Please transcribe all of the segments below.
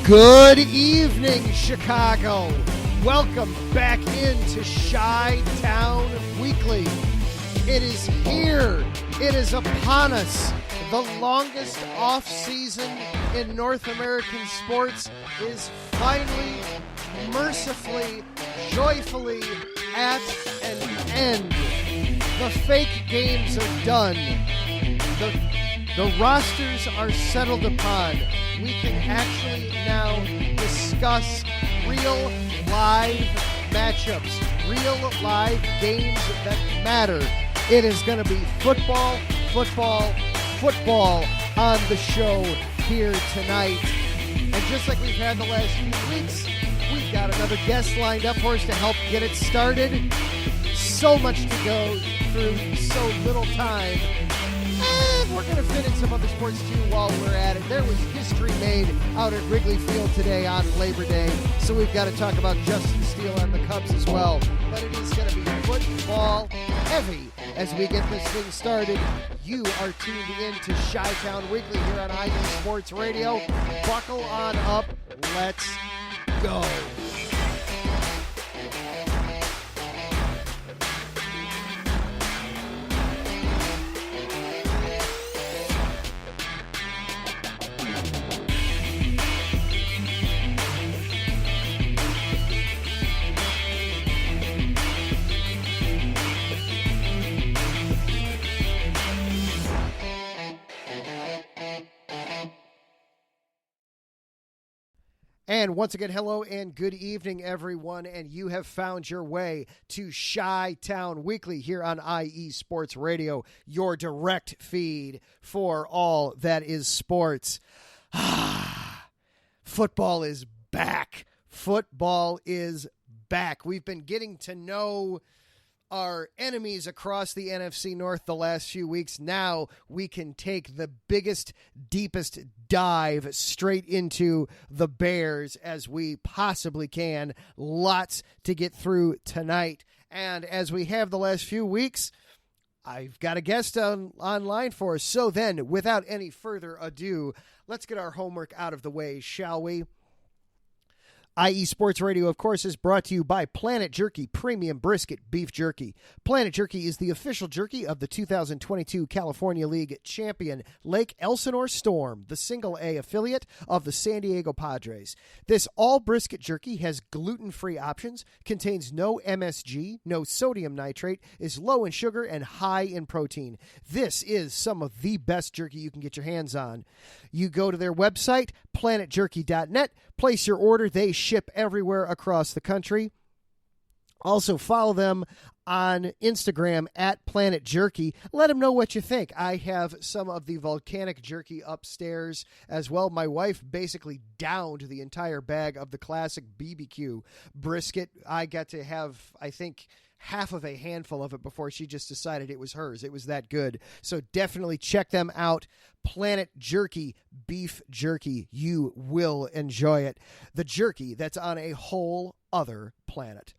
Good evening, Chicago. Welcome back into Chi-Town Weekly. It is here. It is upon us. The longest off-season in North American sports is finally, mercifully, joyfully at an end. The fake games are done. The rosters are settled upon. We can actually now discuss real live matchups, real live games that matter. It is going to be football on the show here tonight. And just like we've had the last few weeks, we've got another guest lined up for us to help get it started. So much to go through, so little time. And we're going to fit in some other sports too while we're at it. There was history made out at Wrigley Field today on Labor Day, so we've got to talk about Justin Steele and the Cubs as well. But it is going to be football heavy as we get this thing started. You are tuned in to Chi-Town Weekly here on IE Sports Radio. Buckle on up. Let's go. And once again, hello and good evening, everyone. And you have found your way to Chi-Town Weekly here on IE Sports Radio, your direct feed for all that is sports. Football is back. Football is back. We've been getting to know our enemies across the NFC North the last few weeks. Now we can take the biggest, deepest dive straight into the Bears as we possibly can. Lots to get through tonight. And as we have the last few weeks, I've got a guest online for us. So then, without any further ado, let's get our homework out of the way, shall we? IE Sports Radio, of course, is brought to you by Planet Jerky Premium Brisket Beef Jerky. Planet Jerky is the official jerky of the 2022 California League champion Lake Elsinore Storm, the single-A affiliate of the San Diego Padres. This all-brisket jerky has gluten-free options, contains no MSG, no sodium nitrate, is low in sugar, and high in protein. This is some of the best jerky you can get your hands on. You go to their website, planetjerky.net, place your order. They ship everywhere across the country. Also, follow them on Instagram at Planet Jerky. Let them know what you think. I have some of the volcanic jerky upstairs as well. My wife basically downed the entire bag of the classic BBQ brisket. I got to have, I think, half of a handful of it before she just decided it was hers. It was that good. So definitely check them out. Planet Jerky Beef Jerky. You will enjoy it. The jerky that's on a whole other planet.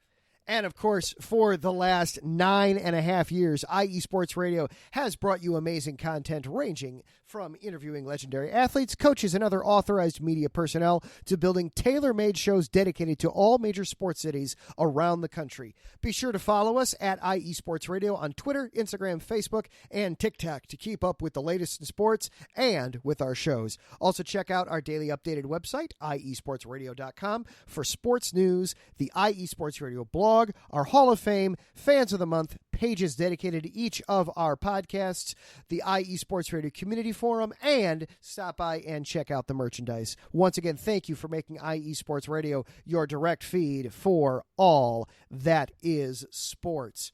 And, of course, for the last 9.5 years, IE Sports Radio has brought you amazing content ranging from interviewing legendary athletes, coaches, and other authorized media personnel to building tailor-made shows dedicated to all major sports cities around the country. Be sure to follow us at IE Sports Radio on Twitter, Instagram, Facebook, and TikTok to keep up with the latest in sports and with our shows. Also, check out our daily updated website, iesportsradio.com, for sports news, the IE Sports Radio blog, our Hall of Fame, Fans of the Month, pages dedicated to each of our podcasts, the IE Sports Radio Community Forum, and stop by and check out the merchandise. Once again, thank you for making IE Sports Radio your direct feed for all that is sports.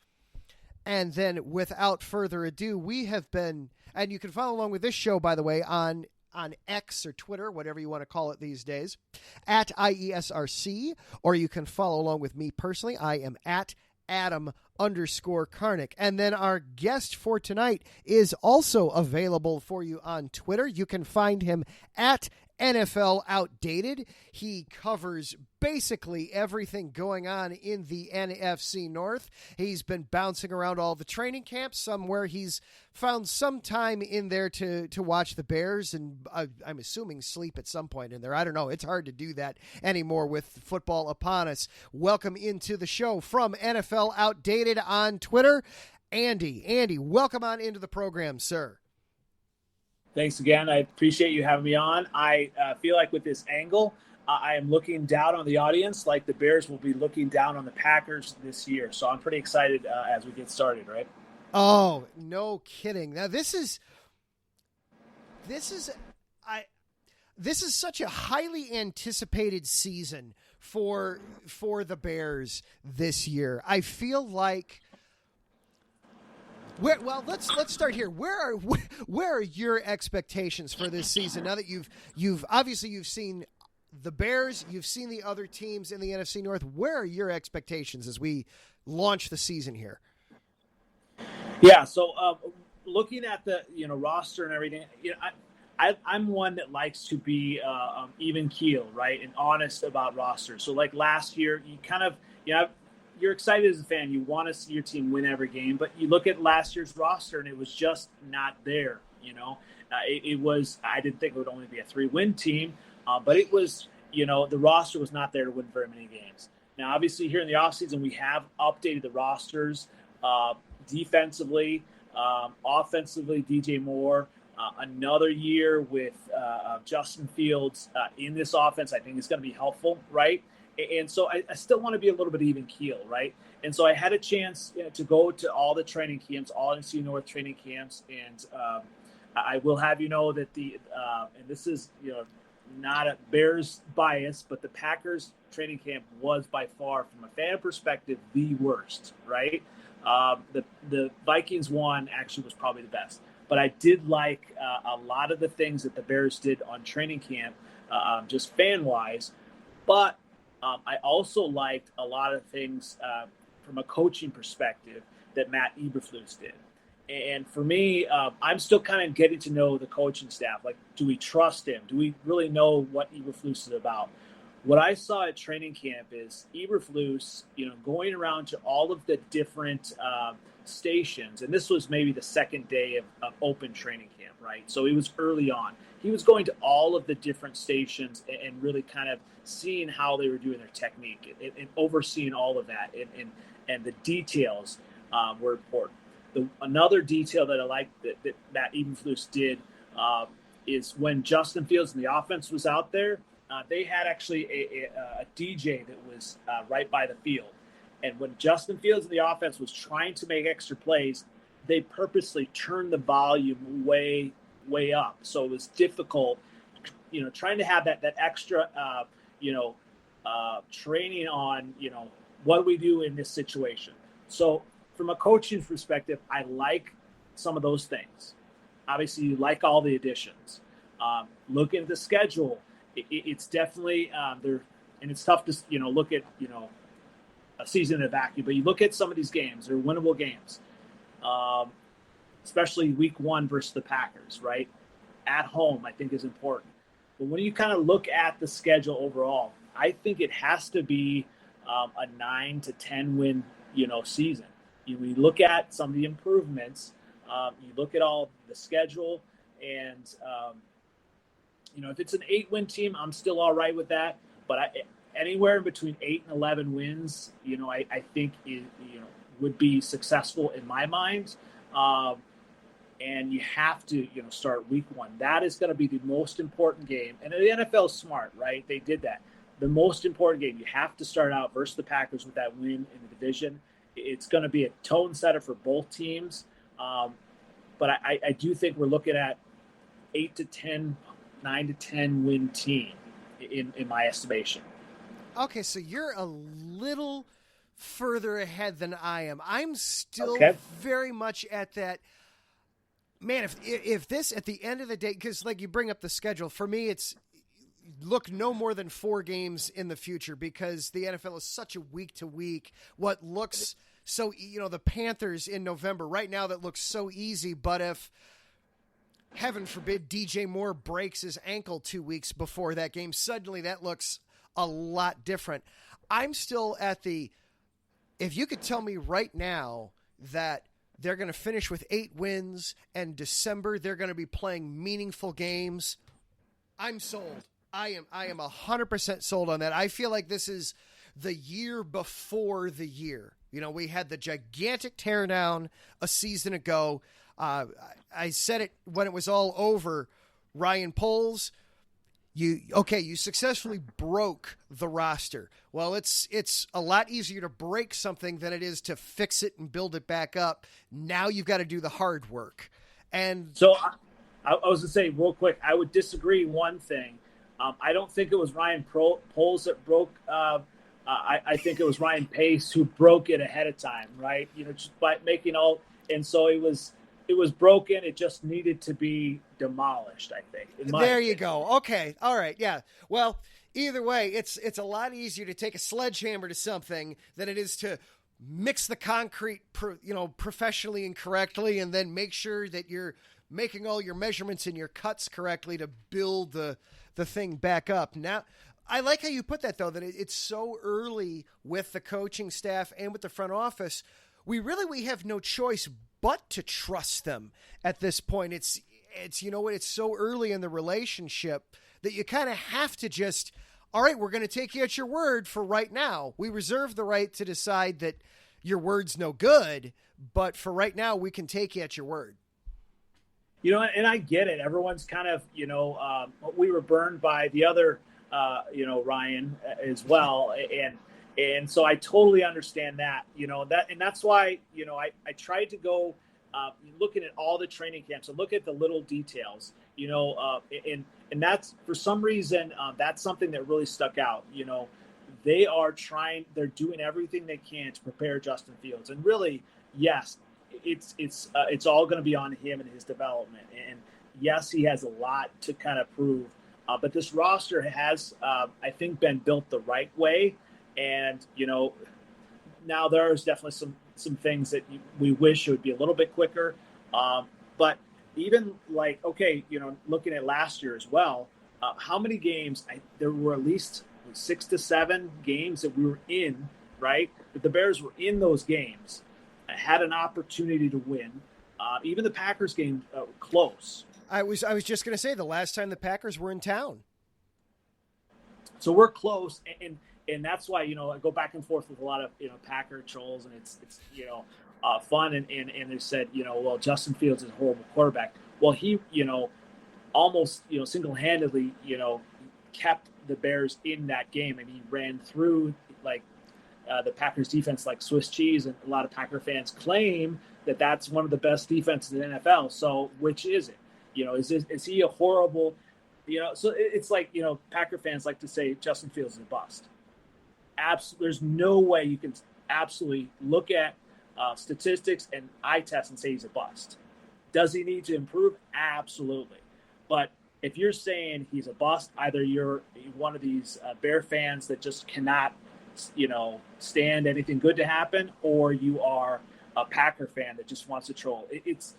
And then, without further ado, we have been, and you can follow along with this show, by the way, on X or Twitter, whatever you want to call it these days, at IESRC, or you can follow along with me personally. I am at Adam_Karnick. And then our guest for tonight is also available for you on Twitter. You can find him at NFL Outdated. He covers basically everything going on in the NFC North. He's been bouncing around all the training camps, somewhere he's found some time in there to watch the Bears, and I'm assuming sleep at some point in there. I don't know. It's hard to do that anymore with football upon us. Welcome into the show from NFL Outdated on Twitter, Andy. Andy, welcome on into the program, sir. Thanks again. I appreciate you having me on. I feel like with this angle, I am looking down on the audience like the Bears will be looking down on the Packers this year. So I'm pretty excited as we get started, right? Oh, no kidding. Now this is such a highly anticipated season for the Bears this year. I feel like let's start here. Where are your expectations for this season? Now that you've obviously seen the Bears, you've seen the other teams in the NFC North. Where are your expectations as we launch the season here? Yeah, so looking at the roster and everything, I'm one that likes to be even keel, right, and honest about roster. So like last year, you kind of you're excited as a fan. You want to see your team win every game, but you look at last year's roster and it was just not there. It was. I didn't think it would only be a 3-win team, but it was. The roster was not there to win very many games. Now, obviously, here in the offseason, we have updated the rosters defensively, offensively. DJ Moore, another year with Justin Fields in this offense, I think is going to be helpful, right? And so I still want to be a little bit even keel, right? And so I had a chance to go to all the training camps, all NFC North training camps, and I will have you know that and this is not a Bears bias, but the Packers training camp was by far, from a fan perspective, the worst, right? The Vikings one actually was probably the best, but I did like a lot of the things that the Bears did on training camp, just fan-wise, but I also liked a lot of things from a coaching perspective that Matt Eberflus did. And for me, I'm still kind of getting to know the coaching staff. Like, do we trust him? Do we really know what Eberflus is about? What I saw at training camp is Eberflus, going around to all of the different stations. And this was maybe the second day of open training camp, right? So it was early on. He was going to all of the different stations and really kind of seeing how they were doing their technique and overseeing all of that. And the details were important. Another detail that I like that Matt Eberflus did is when Justin Fields and the offense was out there, they had actually a DJ that was right by the field. And when Justin Fields and the offense was trying to make extra plays, they purposely turned the volume way up. So it was difficult, trying to have that extra, training on, what do we do in this situation? So from a coaching perspective, I like some of those things. Obviously, you like all the additions. Look at the schedule. It's definitely there, and it's tough to look at a season in a vacuum. But you look at some of these games; they're winnable games, especially Week 1 versus the Packers. Right at home, I think is important. But when you kind of look at the schedule overall, I think it has to be a 9 to 10 win season. We look at some of the improvements. You look at all the schedule, and if it's an 8-win team, I'm still all right with that. But anywhere in between 8 and 11 wins, I think it, would be successful in my mind. And you have to start Week 1. That is going to be the most important game. And the NFL is smart, right? They did that. The most important game. You have to start out versus the Packers with that win in the division. It's going to be a tone setter for both teams. But I do think we're looking at 8 to 10, 9 to 10 win team in my estimation. Okay, so you're a little further ahead than I am. I'm still very much at that. Man, if this at the end of the day, because like you bring up the schedule, for me it's look no more than 4 games in the future, because the NFL is such a week to week. What looks so, the Panthers in November right now, that looks so easy. But if heaven forbid DJ Moore breaks his ankle 2 weeks before that game. Suddenly that looks a lot different. I'm still at if you could tell me right now that they're going to finish with 8 wins and December they're going to be playing meaningful games, I'm sold. I am 100% sold on that. I feel like this is the year before the year. You know, we had the gigantic teardown a season ago. I said it when it was all over. Ryan Poles, you successfully broke the roster. Well, it's a lot easier to break something than it is to fix it and build it back up. Now you've got to do the hard work. And so I was going to say real quick, I would disagree one thing. I don't think it was Ryan Poles that broke. I think it was Ryan Pace who broke it ahead of time, right? You know, just by making all, and so it was broken. It just needed to be demolished, I think. There you go. Okay. All right. Yeah. Well, either way, it's a lot easier to take a sledgehammer to something than it is to mix the concrete, professionally and correctly, and then make sure that you're making all your measurements and your cuts correctly to build the thing back up. Now, I like how you put that, though, that it's so early with the coaching staff and with the front office. We have no choice but to trust them at this point. It's it's so early in the relationship that you kind of have to just, all right, we're going to take you at your word for right now. We reserve the right to decide that your word's no good, but for right now, we can take you at your word. You know, and I get it. Everyone's kind of, we were burned by the other, Ryan as well. And so I totally understand that, and that's why, I tried to go looking at all the training camps and look at the little details, and that's, for some reason, that's something that really stuck out. They're doing everything they can to prepare Justin Fields. And really, yes, it's all going to be on him and his development. And yes, he has a lot to kind of prove. But this roster has, I think, been built the right way. And, now there's definitely some things that we wish it would be a little bit quicker. But even looking at last year as well, how many games, there were at least 6 to 7 games that we were in, right? That the Bears were in those games, had an opportunity to win. Even the Packers game, close. I was just going to say the last time the Packers were in town. So we're close, and that's why, I go back and forth with a lot of, Packer trolls, and it's fun. And they said, well, Justin Fields is a horrible quarterback. Well, he, almost, single-handedly, kept the Bears in that game, and he ran through the Packers defense like Swiss cheese, and a lot of Packer fans claim that that's one of the best defenses in the NFL. So which is it? Is he a horrible, so it's like, Packer fans like to say Justin Fields is a bust. There's no way you can absolutely look at statistics and eye test and say he's a bust. Does he need to improve? Absolutely. But if you're saying he's a bust, either you're one of these Bear fans that just cannot, stand anything good to happen, or you are a Packer fan that just wants to troll. It's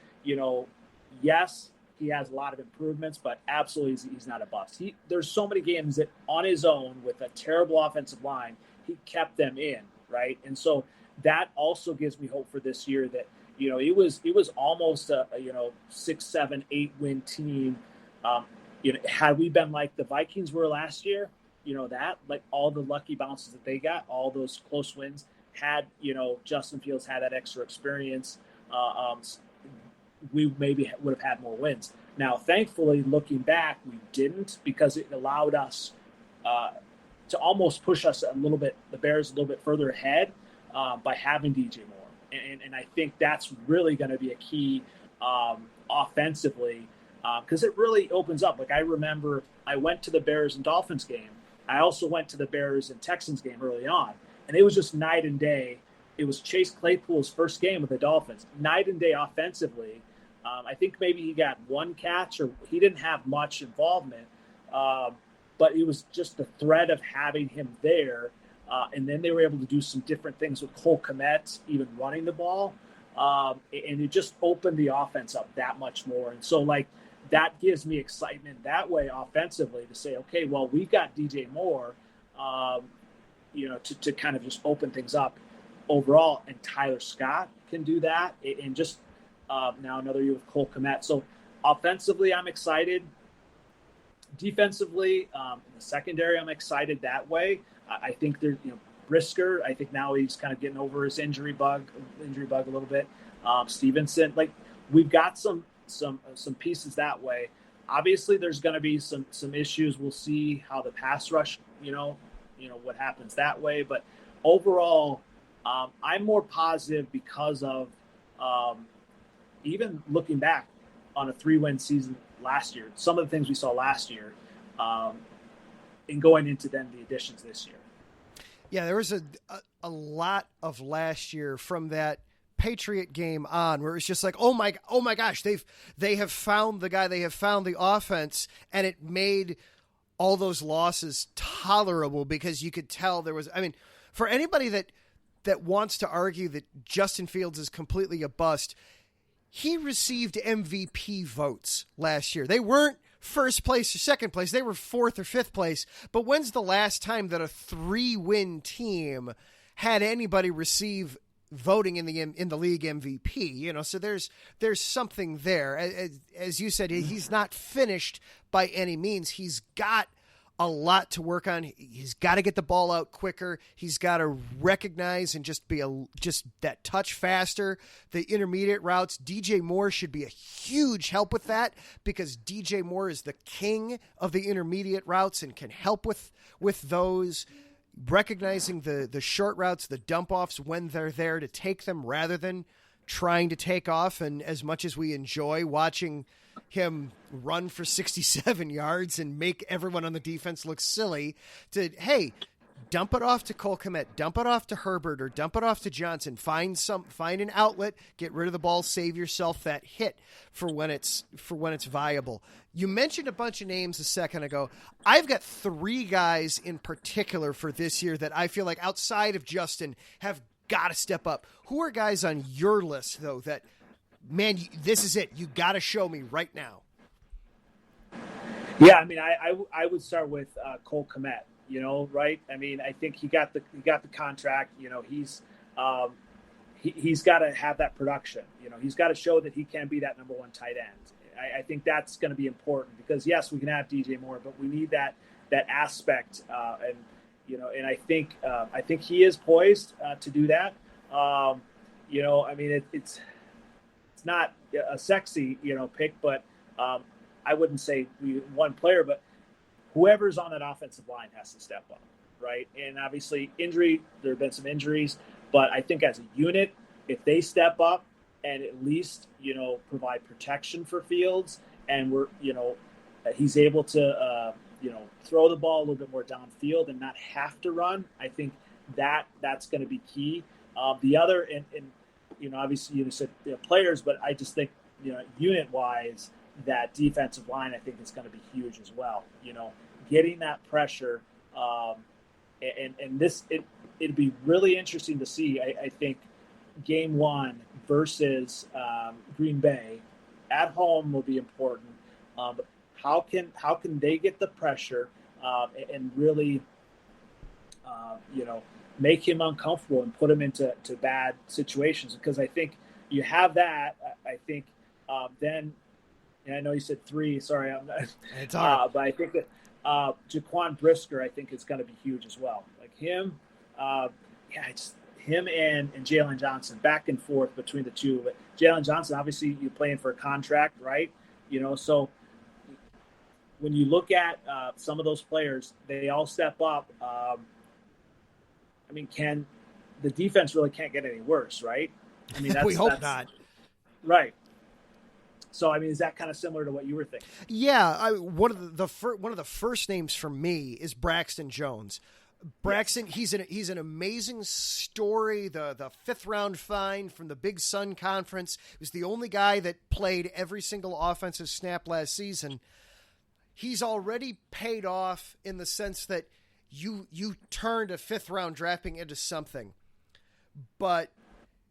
yes, he has a lot of improvements, but absolutely he's not a bust. There's so many games that on his own with a terrible offensive line, he kept them in, right? And so that also gives me hope for this year that, it was almost a 6, 7, 8 win team. Had we been like the Vikings were last year, that, like all the lucky bounces that they got, all those close wins, had, Justin Fields had that extra experience, we maybe would have had more wins. Now, thankfully, looking back, we didn't, because it allowed us to almost push us a little bit, the Bears a little bit further ahead by having DJ Moore. And I think that's really going to be a key offensively, because it really opens up. Like, I remember I went to the Bears and Dolphins game. I also went to the Bears and Texans game early on, and it was just night and day. It was Chase Claypool's first game with the Dolphins. Night and day offensively. I think maybe he got one catch, or he didn't have much involvement, but it was just the threat of having him there. And then they were able to do some different things with Cole Kmet, even running the ball. And it just opened the offense up that much more. And so, that gives me excitement that way offensively to say, okay, well, we've got DJ Moore, to kind of just open things up overall, and Tyler Scott can do that, and just now another year with Cole Kmet. So offensively, I'm excited. Defensively, in the secondary, I'm excited that way. I think there's, Brisker, I think now he's kind of getting over his injury bug a little bit. Stevenson, like, we've got some pieces that way. Obviously, there's going to be some issues. We'll see how the pass rush, what happens that way. But overall, I'm more positive because of even looking back on a 3-win season last year, some of the things we saw last year, and going into then the additions this year. Yeah, there was a lot of last year from that Patriot game on where it's just like, oh my gosh, they have found the guy, they have found the offense, and it made all those losses tolerable because you could tell there was, for anybody that wants to argue that Justin Fields is completely a bust, he received MVP votes last year. They weren't first place or second place. They were fourth or fifth place. But when's the last time that a 3-win team had anybody receive voting in the league MVP? So there's something there. As you said, he's not finished by any means. He's got a lot to work on. He's got to get the ball out quicker. He's got to recognize and just be just that touch faster. The intermediate routes, DJ Moore should be a huge help with that because DJ Moore is the king of the intermediate routes and can help with those. Recognizing the short routes, the dump offs when they're there to take them rather than trying to take off. And as much as we enjoy watching him run for 67 yards and make everyone on the defense look silly, hey, dump it off to Cole Kmet, dump it off to Herbert, or dump it off to Johnson. Find an outlet, get rid of the ball, save yourself that hit for when it's viable. You mentioned a bunch of names a second ago. I've got 3 guys in particular for this year that I feel like outside of Justin have got to step up. Who are guys on your list though that, man, this is it, you got to show me right now? Yeah, I would start with Cole Kmet. Right? I think he got the contract. He's got to have that production. He's got to show that he can be that number 1 tight end. I think that's going to be important because yes, we can have DJ Moore, but we need that aspect. And I think he is poised to do that. It's not a sexy pick, but I wouldn't say one player, but whoever's on that offensive line has to step up, right? And obviously there have been some injuries, but I think as a unit, if they step up and at least, provide protection for Fields and he's able to, throw the ball a little bit more downfield and not have to run, I think that's going to be key. The other, and obviously you said players, but I just think, unit-wise, that defensive line I think is going to be huge as well. Getting that pressure, and this it'd be really interesting to see. I think game 1 versus Green Bay at home will be important. But how can they get the pressure and really make him uncomfortable and put him into bad situations? Because I think you have that. I think then. And I know you said 3. Sorry, I'm not. It's all right. But I think that Jaquan Brisker, I think, is going to be huge as well. Like him, it's him and Jalen Johnson back and forth between the two. But Jalen Johnson, obviously, you're playing for a contract, right? So when you look at some of those players, they all step up. Can the defense really can't get any worse, right? We hope not. Right. So, is that kind of similar to what you were thinking? Yeah. One of the first names for me is Braxton Jones. Braxton, yes. He's an amazing story. The 5th round find from the Big Sun Conference. He was the only guy that played every single offensive snap last season. He's already paid off in the sense that you turned a 5th round drafting into something. But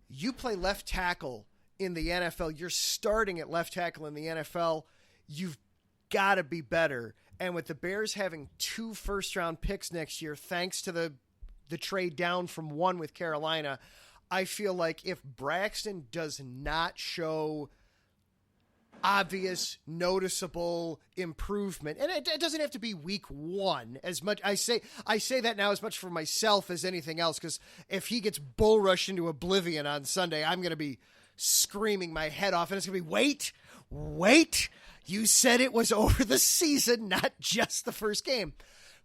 you play left tackle in the NFL, you're starting at left tackle in the NFL, you've got to be better. And with the Bears having 2 first-round picks next year, thanks to the trade down from 1 with Carolina, I feel like if Braxton does not show obvious, noticeable improvement, and it doesn't have to be week 1 as much. I say that now as much for myself as anything else, because if he gets bull rushed into oblivion on Sunday, I'm going to be screaming my head off, and it's going to be, wait, you said it was over the season, not just the first game.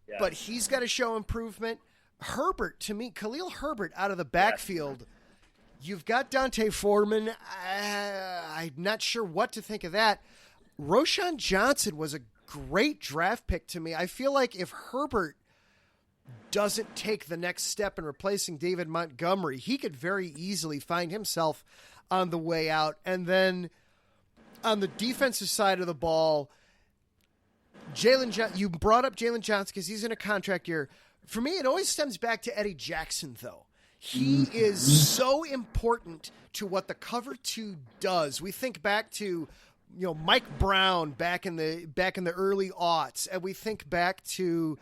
Yeah. But he's got to show improvement. Herbert, to me, Khalil Herbert out of the backfield. You've got Dante Foreman. I'm not sure what to think of that. Roschon Johnson was a great draft pick to me. I feel like if Herbert doesn't take the next step in replacing David Montgomery, he could very easily find himself on the way out. And then on the defensive side of the ball, you brought up Jalen Johnson because he's in a contract year. For me, it always stems back to Eddie Jackson, though. He is so important to what the cover 2 does. We think back to, Mike Brown back in the early aughts, and we think back to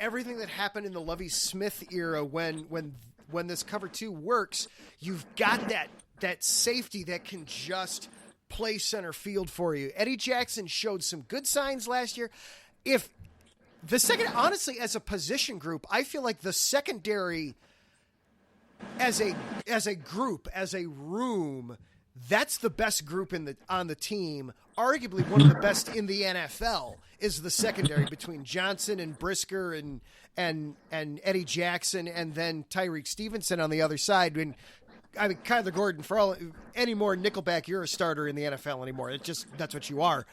everything that happened in the Lovie Smith era when this cover 2 works. You've got that safety that can just play center field for you. Eddie Jackson showed some good signs last year. If the second, honestly, as a position group, I feel like the secondary as a group, as a room, that's the best group on the team. Arguably one of the best in the NFL is the secondary between Johnson and Brisker and Eddie Jackson, and then Tyreek Stevenson on the other side. And I mean, Kyler Gordon, for any more Nickelback, you're a starter in the NFL anymore. That's what you are.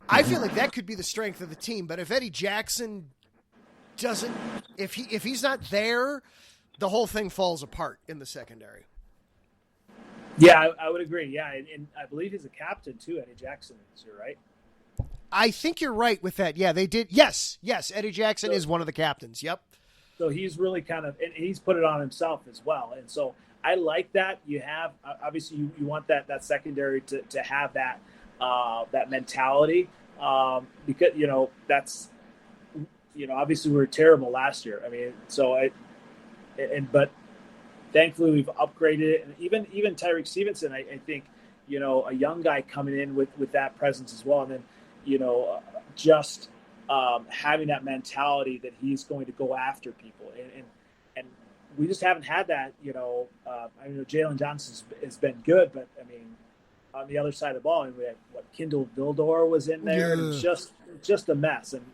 I feel like that could be the strength of the team. But if Eddie Jackson doesn't, if he's not there, the whole thing falls apart in the secondary. Yeah, I would agree. Yeah, and I believe he's a captain too, Eddie Jackson. Is you right? I think you're right with that. Yeah, they did. Yes, Eddie Jackson is one of the captains. Yep. So he's really kind of, and he's put it on himself as well. And so I like that. You have, obviously you want that secondary to have that mentality, because, that's, obviously we were terrible last year. I mean, but thankfully we've upgraded it. And even Tyreek Stevenson, I think, a young guy coming in with that presence as well. And then, just having that mentality that he's going to go after people. And we just haven't had that, I know Jalen Johnson has been good, but I mean, on the other side of the ball, we had Kindle Vildor was in there. Yeah. It's just a mess. And,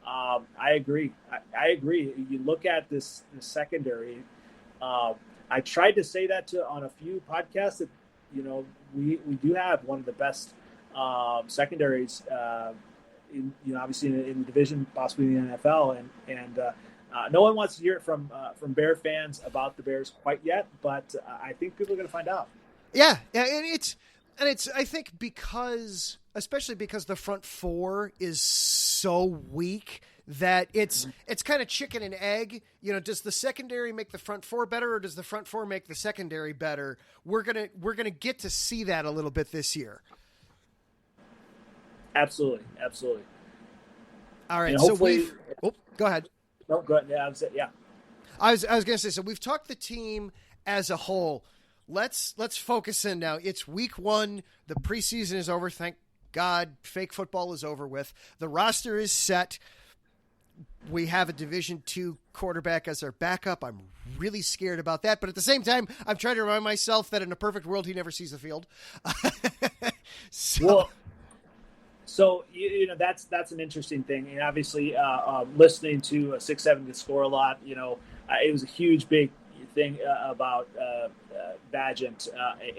I agree. I agree. You look at this secondary. I tried to say that on a few podcasts that, we do have one of the best secondaries, obviously in the division, possibly in the NFL. And no one wants to hear it from Bear fans about the Bears quite yet, but I think people are going to find out. Yeah, and it's I think especially because the front 4 is so weak that it's kind of chicken and egg. Does the secondary make the front 4 better, or does the front 4 make the secondary better? We're gonna get to see that a little bit this year. Absolutely. All right, so go ahead. No, go ahead. Yeah, I was gonna say, so we've talked the team as a whole. Let's focus in now. It's week 1. The preseason is over. Thank God, fake football is over with. The roster is set. We have a Division II quarterback as our backup. I'm really scared about that. But at the same time, I'm trying to remind myself that in a perfect world, he never sees the field. So that's an interesting thing. And obviously, listening to 6-7 to score a lot, it was a huge, big thing about Vagant.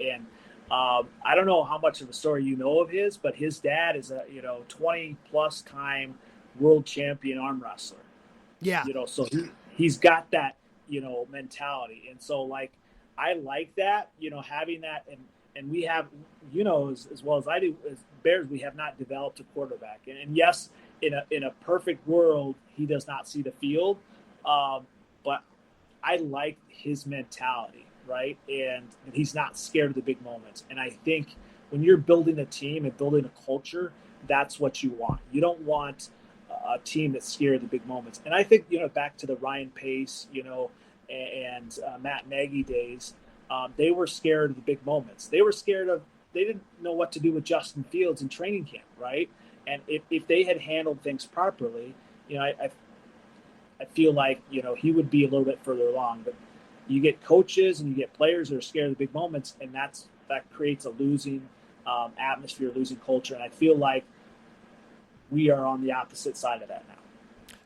And I don't know how much of the story you know of his, but his dad is a 20+ time world champion arm wrestler. Yeah. So he's got that mentality, and so I like that, having that, and we have, as well as I do as Bears, we have not developed a quarterback, and yes, in a perfect world, he does not see the field, but I like his mentality, right? And he's not scared of the big moments. And I think when you're building a team and building a culture, that's what you want. You don't want a team that's scared of the big moments. And I think, back to the Ryan Pace, and Matt Nagy days, they were scared of the big moments. They didn't know what to do with Justin Fields in training camp, right? And if they had handled things properly, I feel like, he would be a little bit further along. But you get coaches and you get players that are scared of the big moments, and that creates a losing atmosphere, losing culture. And I feel like we are on the opposite side of that now.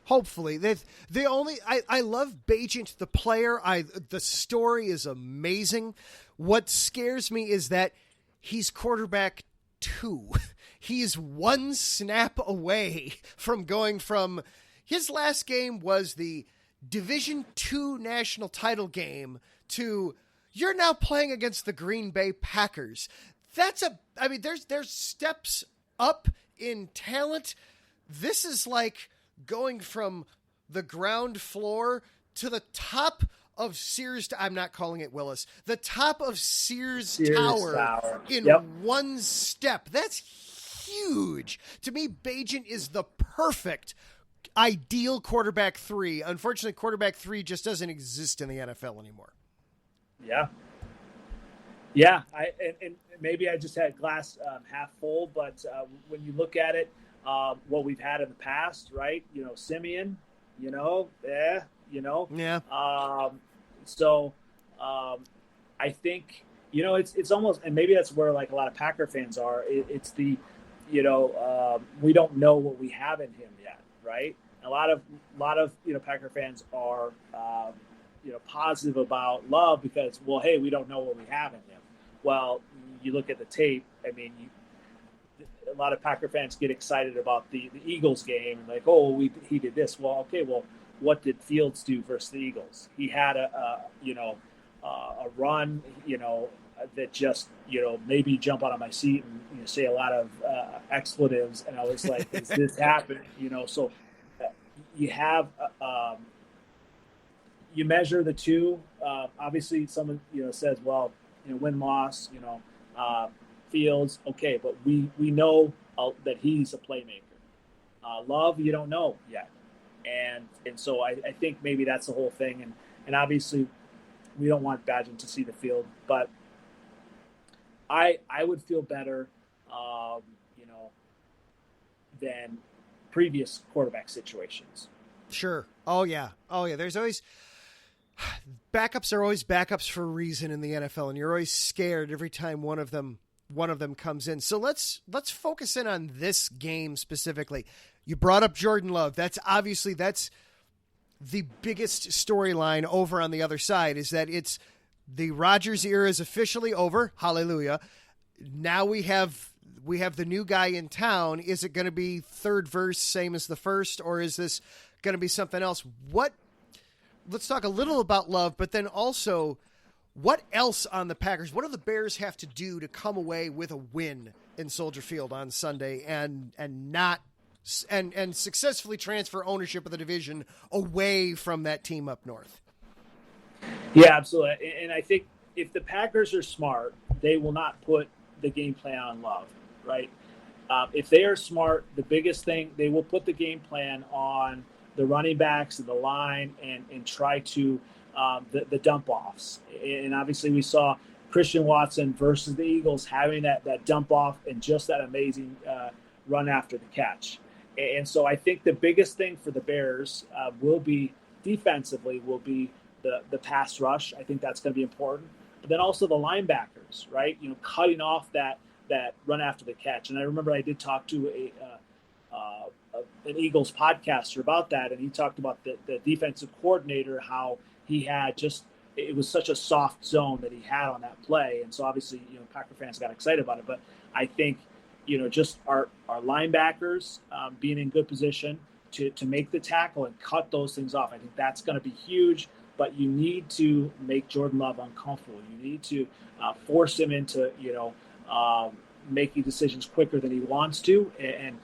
Hopefully. I love Bagent, the player. The story is amazing. What scares me is that he's quarterback 2. He's one snap away from going from his last game was the Division II national title game to you're now playing against the Green Bay Packers. There's steps up in talent. This is like going from the ground floor to the top of Sears. I'm not calling it Willis. The top of Sears Tower in one step. That's huge. To me, Bagent is the perfect ideal quarterback 3. Unfortunately, quarterback 3 just doesn't exist in the NFL anymore. Yeah. Yeah. And maybe I just had glass half full, but when you look at it, what we've had in the past, right? Simeon, Yeah. So I think, it's almost, and maybe that's where like a lot of Packer fans are. It's the, we don't know what we have in him yet, right? A lot of Packer fans are, positive about Love because, well, hey, we don't know what we have in him. Well, you look at the tape. I mean, a lot of Packer fans get excited about the Eagles game and like, oh, he did this. Well, okay, well, what did Fields do versus the Eagles? He had a run, that just, made me jump out of my seat and say a lot of expletives. And I was like, is this happening? So you have, you measure the two. Obviously, someone, says, well, win-loss, Fields, okay, but we know that he's a playmaker. Love, you don't know yet. And so I think maybe that's the whole thing. And obviously, we don't want Bagent to see the field, but I would feel better, than previous quarterback situations. Sure. Oh yeah. There's always backups are always backups for a reason in the NFL, and you're always scared every time one of them comes in. So let's focus in on this game specifically. You brought up Jordan Love. That's the biggest storyline over on the other side is that it's the Rodgers era is officially over. Hallelujah. Now we have the new guy in town. Is it going to be third verse, same as the first, or is this going to be something else? Let's talk a little about Love, but then also what else on the Packers? What do the Bears have to do to come away with a win in Soldier Field on Sunday and successfully transfer ownership of the division away from that team up north? Yeah, absolutely. And I think if the Packers are smart, they will not put the game plan on Love, right? If they are smart, the biggest thing, they will put the game plan on the running backs and the line and try to the dump offs. And obviously we saw Christian Watson versus the Eagles having that dump off and just that amazing run after the catch. And so I think the biggest thing for the Bears will be defensively will be the pass rush. I think that's going to be important. But then also the linebackers, right? Cutting off that run after the catch. And I remember I did talk to an Eagles podcaster about that, and he talked about the defensive coordinator, how he had it was such a soft zone that he had on that play. And so obviously, Packer fans got excited about it. But I think, just our linebackers being in good position to make the tackle and cut those things off. I think that's going to be huge. But you need to make Jordan Love uncomfortable. You need to force him into, making decisions quicker than he wants to. And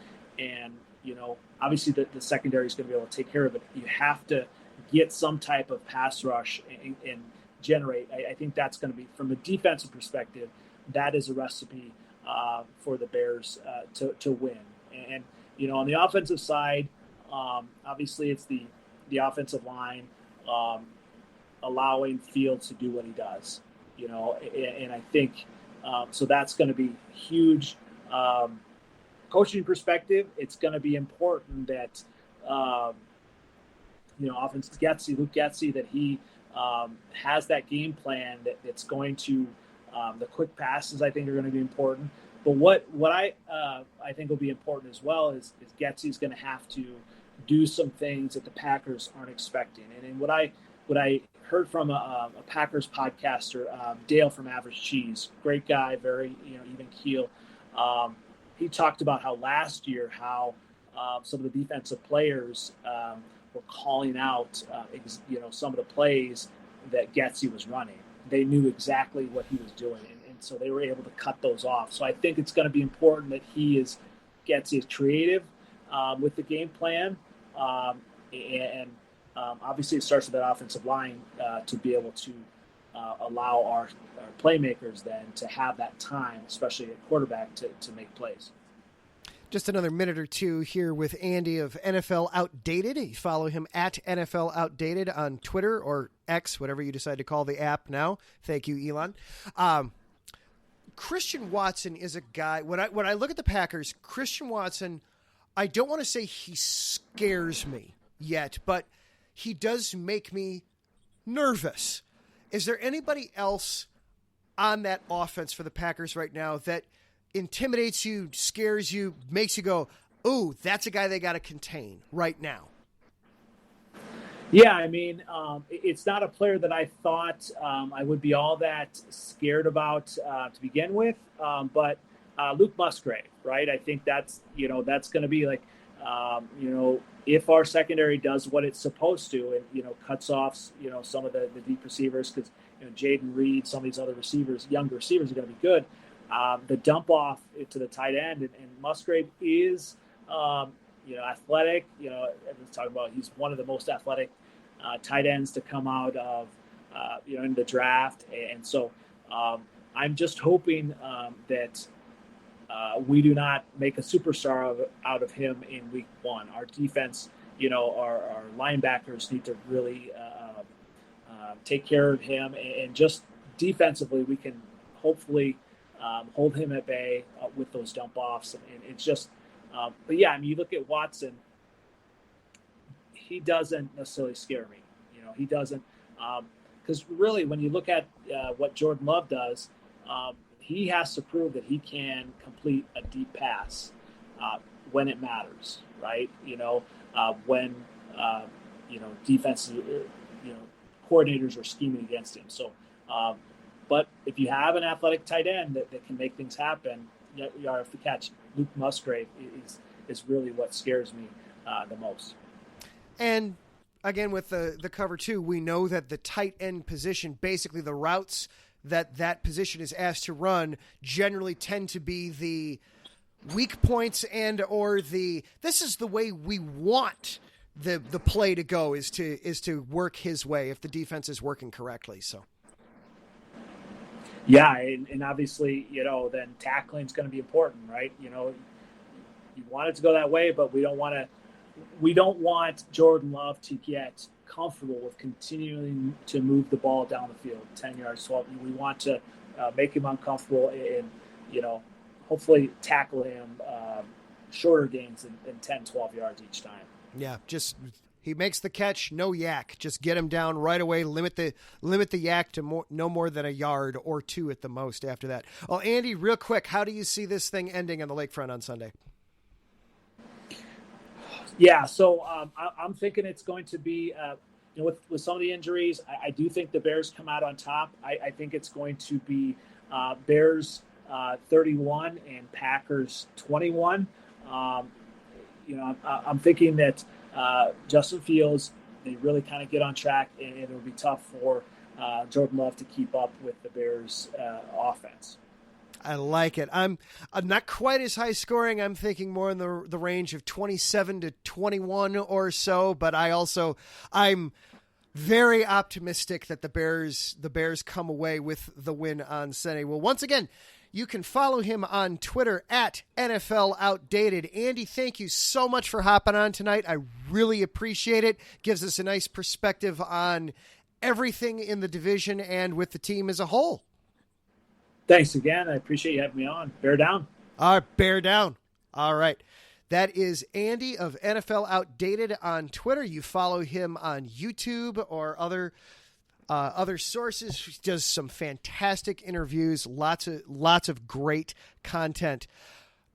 obviously the secondary is going to be able to take care of it. You have to get some type of pass rush and generate. I think that's going to be, from a defensive perspective, that is a recipe for the Bears to win. And on the offensive side, obviously it's the offensive line allowing Fields to do what he does. And I think so that's going to be huge. Coaching perspective, it's going to be important that offense Luke Getsy, that he has that game plan that's going to the quick passes. I think are going to be important. But what I think will be important as well is Getsy's going to have to do some things that the Packers aren't expecting. And what I heard from a Packers podcaster, Dale from Average Cheese, great guy, very even keel. He talked about how last year some of the defensive players were calling out some of the plays that Getsy was running. They knew exactly what he was doing, and so they were able to cut those off. So I think it's going to be important that Getsy is creative with the game plan, and obviously it starts with that offensive line to be able to allow our playmakers then to have that time, especially at quarterback, to make plays. Just another minute or two here with Andy of NFL Outdated. You follow him at NFL Outdated on Twitter or X, whatever you decide to call the app now. Thank you, Elon. Christian Watson is a guy, when I look at the Packers, Christian Watson, I don't want to say he scares me yet, but he does make me nervous. Is there anybody else on that offense for the Packers right now that intimidates you, scares you, makes you go, ooh, that's a guy they got to contain right now? Yeah, I mean, it's not a player that I thought I would be all that scared about to begin with, but Luke Musgrave, right? I think that's going to be like, if our secondary does what it's supposed to and, cuts off, some of the deep receivers, because, Jaden Reed, some of these other receivers, younger receivers are going to be good. The dump off to the tight end, and Musgrave is, athletic. Everyone's talking about he's one of the most athletic tight ends to come out of, in the draft. And so I'm just hoping that we do not make a superstar out of him in week one. Our defense, our linebackers need to really take care of him, and just defensively we can hopefully hold him at bay with those dump offs. And it's just, but yeah, I mean, you look at Watson, he doesn't necessarily scare me. He doesn't, because really when you look at what Jordan Love does, he has to prove that he can complete a deep pass when it matters, right? When defenses, coordinators are scheming against him. So, but if you have an athletic tight end that can make things happen, you have to catch. Luke Musgrave is really what scares me the most. And again, with the cover two, we know that the tight end position, basically the routes that position is asked to run, generally tend to be the weak points or this is the way we want the play to go, is to work his way if the defense is working correctly. So. Yeah, and obviously, then tackling is going to be important, right? You want it to go that way, but we don't want Jordan Love to get comfortable with continuing to move the ball down the field, 10 yards, 12. We want to make him uncomfortable and, hopefully tackle him shorter gains than 10, 12 yards each time. Yeah, just he makes the catch, no yak. Just get him down right away. Limit the yak to no more than a yard or two at the most after that. Well, Andy, real quick, how do you see this thing ending on the lakefront on Sunday? Yeah, so I'm thinking it's going to be, with some of the injuries, I do think the Bears come out on top. I think it's going to be Bears 31 and Packers 21. I'm thinking that Justin Fields, they really kind of get on track, and it'll be tough for Jordan Love to keep up with the Bears offense. I like it. I'm not quite as high scoring. I'm thinking more in the range of 27-21 or so, but I'm very optimistic that the Bears come away with the win on Sunday. Well, once again, You can follow him on Twitter at NFL Outdated. Andy, thank you so much for hopping on tonight. I really appreciate it. Gives us a nice perspective on everything in the division and with the team as a whole. Thanks again. I appreciate you having me on. Bear down. All right, bear down. All right. That is Andy of NFL Outdated on Twitter. You follow him on YouTube or other sources. He does some fantastic interviews, lots of great content.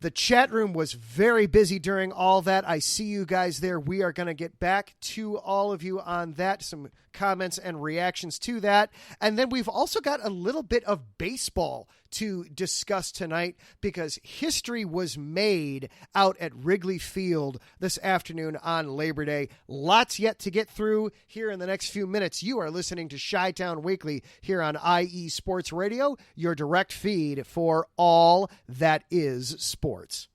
The chat room was very busy during all that. I see you guys there. We are going to get back to all of you on that, some comments and reactions to that. And then we've also got a little bit of baseball to discuss tonight because history was made out at Wrigley Field this afternoon on Labor Day. Lots yet to get through here in the next few minutes. You are listening to Chi-Town Weekly here on IE Sports Radio, your direct feed for all that is sports.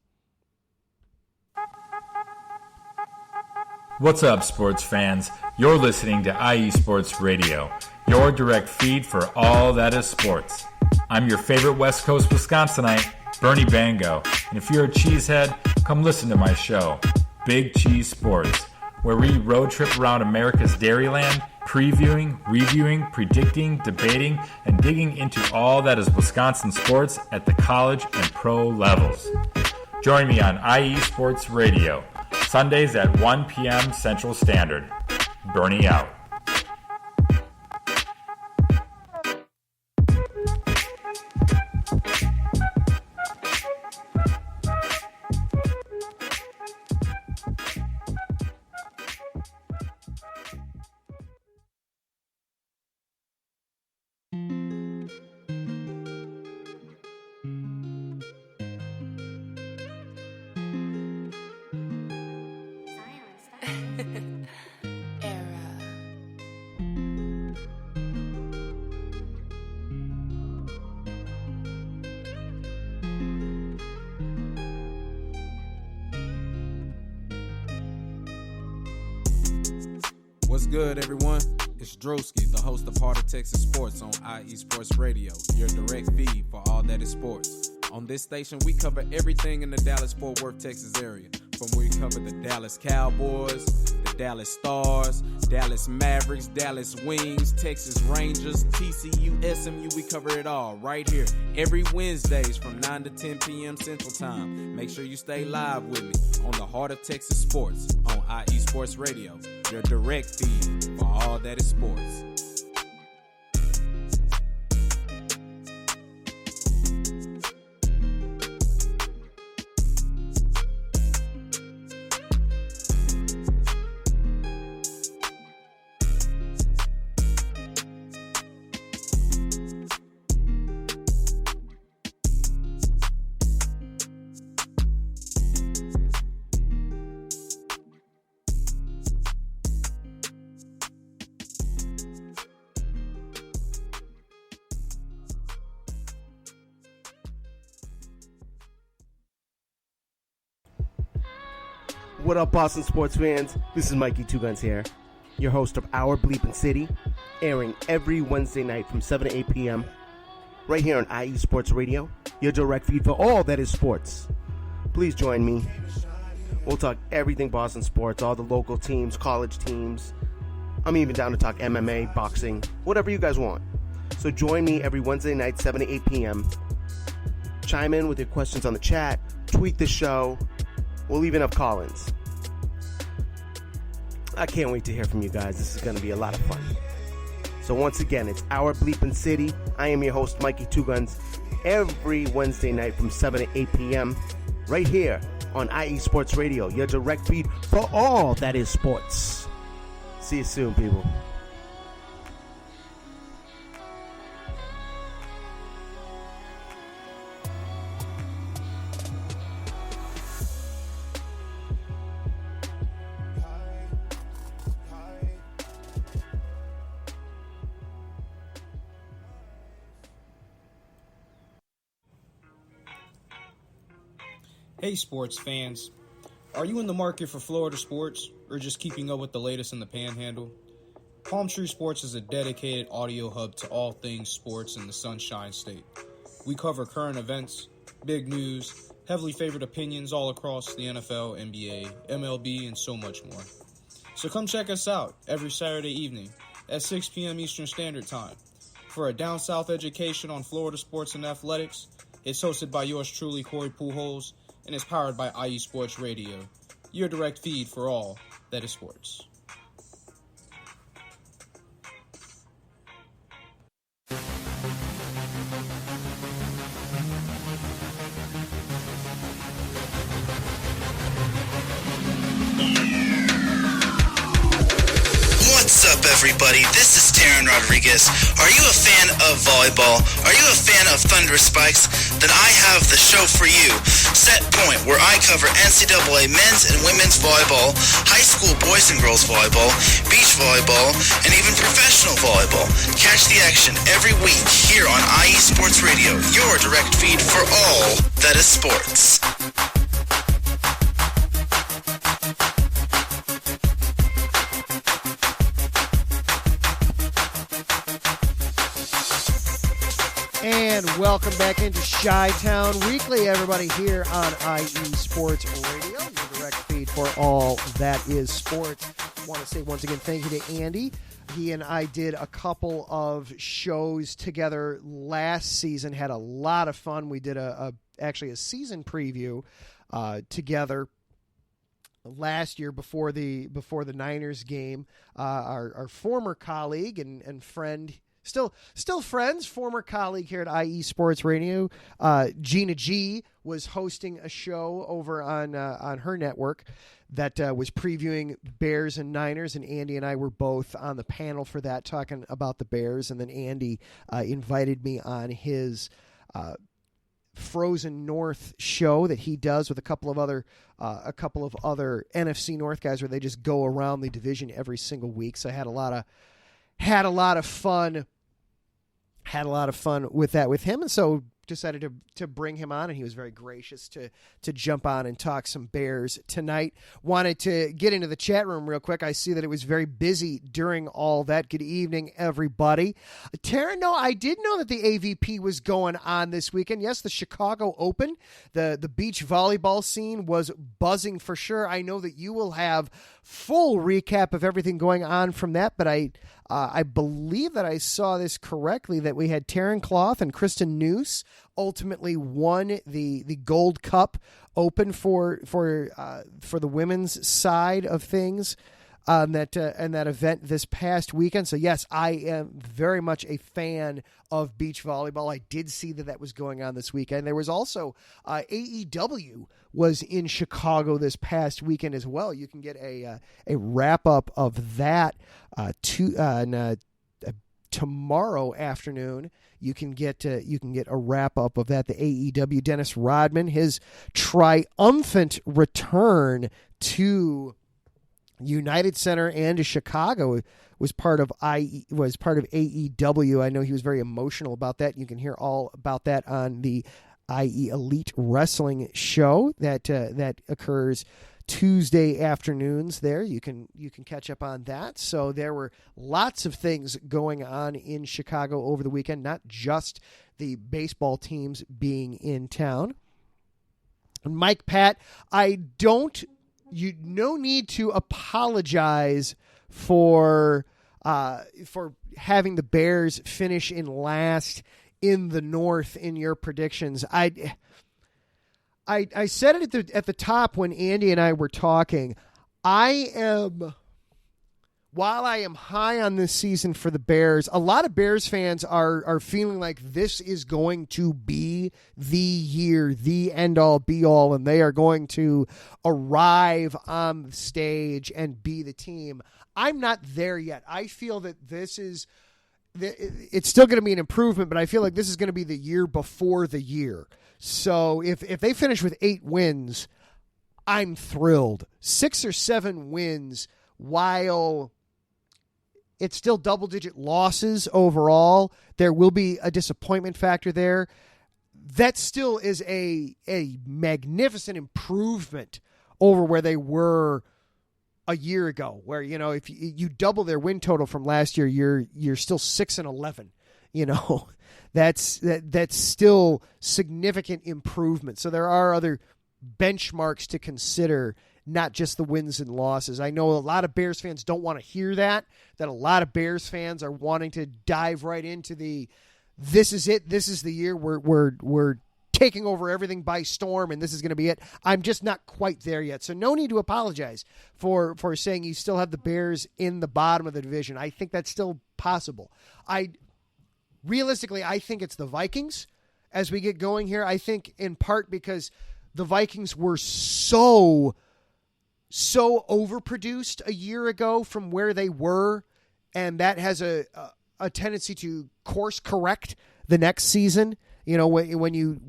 What's up, sports fans? You're listening to IE Sports Radio, your direct feed for all that is sports. I'm your favorite West Coast Wisconsinite, Bernie Bango, and if you're a cheesehead, come listen to my show, Big Cheese Sports, where we road trip around America's Dairyland, previewing, reviewing, predicting, debating, and digging into all that is Wisconsin sports at the college and pro levels. Join me on IE Sports Radio, Sundays at 1 p.m. Central Standard. Bernie out. What's good, everyone? It's Drewski, the host of Heart of Texas Sports on IE Sports Radio, your direct feed for all that is sports. On this station, we cover everything in the Dallas-Fort Worth, Texas area. From where we cover the Dallas Cowboys, the Dallas Stars, Dallas Mavericks, Dallas Wings, Texas Rangers, TCU, SMU, we cover it all right here every Wednesdays from 9 to 10 p.m. Central Time. Make sure you stay live with me on the Heart of Texas Sports on IE Sports Radio, your direct feed for all that is sports. What up, Boston sports fans? This is Mikey Two Guns here, your host of Our Bleepin' City, airing every Wednesday night from 7 to 8 p.m. right here on IE Sports Radio, your direct feed for all that is sports. Please join me. We'll talk everything Boston sports, all the local teams, college teams. I'm even down to talk MMA, boxing, whatever you guys want. So join me every Wednesday night, 7 to 8 p.m. Chime in with your questions on the chat, tweet the show. We'll even have call-ins. I can't wait to hear from you guys. This is going to be a lot of fun. So once again, it's Our Bleepin' City. I am your host, Mikey Two Guns, every Wednesday night from 7 to 8 p.m. right here on IE Sports Radio, your direct feed for all that is sports. See you soon, people. Hey sports fans, are you in the market for Florida sports or just keeping up with the latest in the Panhandle? Palm Tree Sports is a dedicated audio hub to all things sports in the Sunshine State. We cover current events, big news, heavily favored opinions all across the NFL, NBA, MLB, and so much more. So come check us out every Saturday evening at 6 p.m. Eastern Standard Time. For a down south education on Florida sports and athletics, it's hosted by yours truly, Corey Pujols, and is powered by IE Sports Radio, your direct feed for all that is sports. What's up, everybody? This is Taryn Rodriguez. Are you a fan of volleyball? Are you a fan of Thunder Spikes? Then I have the show for you, Set Point, where I cover NCAA men's and women's volleyball, high school boys and girls volleyball, beach volleyball, and even professional volleyball. Catch the action every week here on IE Sports Radio, your direct feed for all that is sports. And welcome back into Chi-Town Weekly, everybody, here on IE Sports Radio, your direct feed for all that is sports. I want to say once again thank you to Andy. He and I did a couple of shows together last season, had a lot of fun. We did actually a season preview together last year before the Niners game. Our former colleague and friend, Still friends, former colleague here at IE Sports Radio, Gina G, was hosting a show over on her network that was previewing Bears and Niners, and Andy and I were both on the panel for that, talking about the Bears, and then Andy invited me on his Frozen North show that he does with a couple of other NFC North guys, where they just go around the division every single week. So I had a lot of fun. Had a lot of fun with that with him, and so decided to bring him on, and he was very gracious to jump on and talk some Bears tonight. Wanted to get into the chat room real quick. I see that it was very busy during all that. Good evening, everybody. Tara, no, I did know that the AVP was going on this weekend. Yes, the Chicago Open, the beach volleyball scene was buzzing for sure. I know that you will have full recap of everything going on from that, but I believe that I saw this correctly, that we had Taryn Cloth and Kristen Noose ultimately won the Gold Cup Open for the women's side of things and that event this past weekend. So yes, I am very much a fan of beach volleyball. I did see that was going on this weekend. There was also AEW was in Chicago this past weekend as well. You can get a wrap up of that tomorrow afternoon. You can get a wrap up of that. The AEW, Dennis Rodman, his triumphant return to United Center and to Chicago was part of AEW. I know he was very emotional about that. You can hear all about that on the IE Elite Wrestling show that occurs Tuesday afternoons there. You can catch up on that. So there were lots of things going on in Chicago over the weekend, not just the baseball teams being in town. And Mike Pat, no need to apologize for having the Bears finish in last in the North in your predictions. I said it at the top when Andy and I were talking. While I am high on this season for the Bears, a lot of Bears fans are feeling like this is going to be the year, the end-all, be-all, and they are going to arrive on the stage and be the team. I'm not there yet. I feel that it's still going to be an improvement, but I feel like this is going to be the year before the year. So if they finish with 8 wins, I'm thrilled. 6 or 7 wins, while it's still double-digit losses overall, there will be a disappointment factor there. That still is a magnificent improvement over where they were a year ago, where, if you double their win total from last year, you're still 6-11 That's still significant improvement. So there are other benchmarks to consider, not just the wins and losses. I know a lot of Bears fans don't want to hear that a lot of Bears fans are wanting to dive right into this is it. This is the year we're taking over everything by storm, and this is going to be it. I'm just not quite there yet. So no need to apologize for saying you still have the Bears in the bottom of the division. I think that's still possible. Realistically, I think it's the Vikings as we get going here. I think in part because the Vikings were so overproduced a year ago from where they were, and that has a tendency to course correct the next season. When you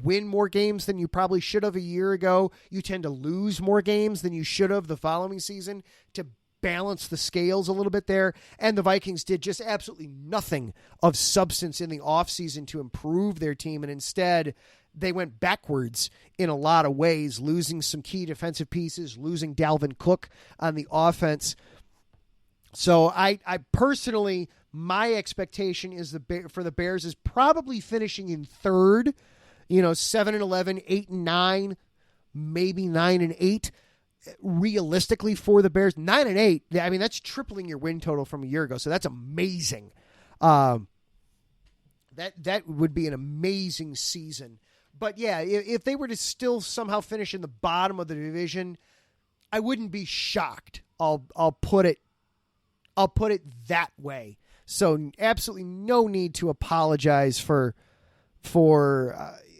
win more games than you probably should have a year ago, you tend to lose more games than you should have the following season to balance the scales a little bit there. And the Vikings did just absolutely nothing of substance in the offseason to improve their team, and instead they went backwards in a lot of ways, losing some key defensive pieces, losing Dalvin Cook on the offense. So I personally, my expectation is for the Bears is probably finishing in third, 7-11, 8-9, maybe 9-8. Realistically for the Bears, 9-8. I mean, that's tripling your win total from a year ago. So that's amazing. That would be an amazing season. But yeah, if they were to still somehow finish in the bottom of the division, I wouldn't be shocked. I'll put it that way. So absolutely no need to apologize for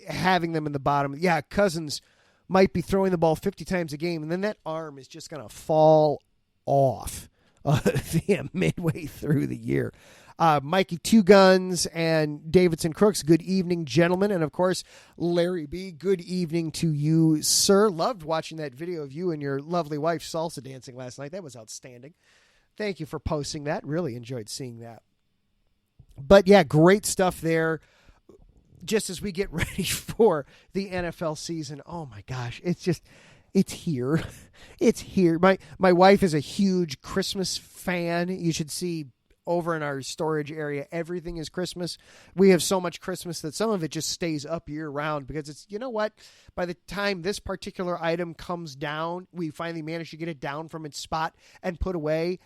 having them in the bottom. Yeah, Cousins might be throwing the ball 50 times a game, and then that arm is just going to fall off midway through the year. Mikey Two Guns and Davidson Crooks, good evening, gentlemen. And, of course, Larry B., good evening to you, sir. Loved watching that video of you and your lovely wife salsa dancing last night. That was outstanding. Thank you for posting that. Really enjoyed seeing that. But, yeah, great stuff there. Just as we get ready for the NFL season, oh, my gosh, it's here. It's here. My wife is a huge Christmas fan. You should see over in our storage area, everything is Christmas. We have so much Christmas that some of it just stays up year round because it's, you know what? By the time this particular item comes down, we finally manage to get it down from its spot and put away.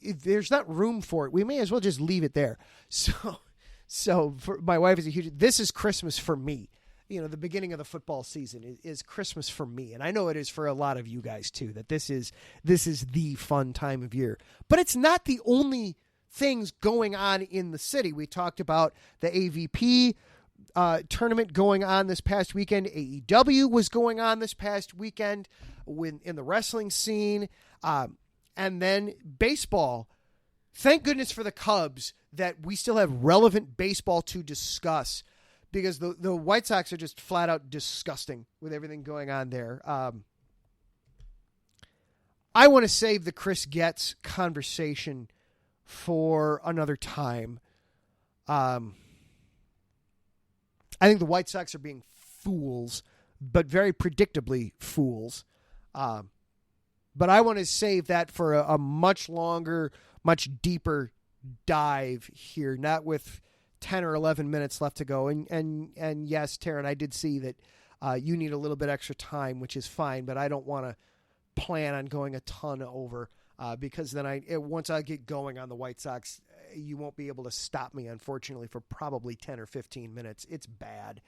There's not room for it. We may as well just leave it there. So for, my wife is a huge, this is Christmas for me. The beginning of the football season is Christmas for me. And I know it is for a lot of you guys too, that this is the fun time of year. But it's not the only things going on in the city. We talked about the AVP tournament going on this past weekend. AEW was going on this past weekend in the wrestling scene. And then baseball. Thank goodness for the Cubs that we still have relevant baseball to discuss, because the White Sox are just flat out disgusting with everything going on there. I want to save the Chris Getz conversation for another time. I think the White Sox are being fools, but very predictably fools. But I want to save that for a much longer, much deeper dive here, not with 10 or 11 minutes left to go. And yes, Taryn, I did see that you need a little bit extra time, which is fine, but I don't want to plan on going a ton over because then once I get going on the White Sox, you won't be able to stop me, unfortunately, for probably 10 or 15 minutes. It's bad.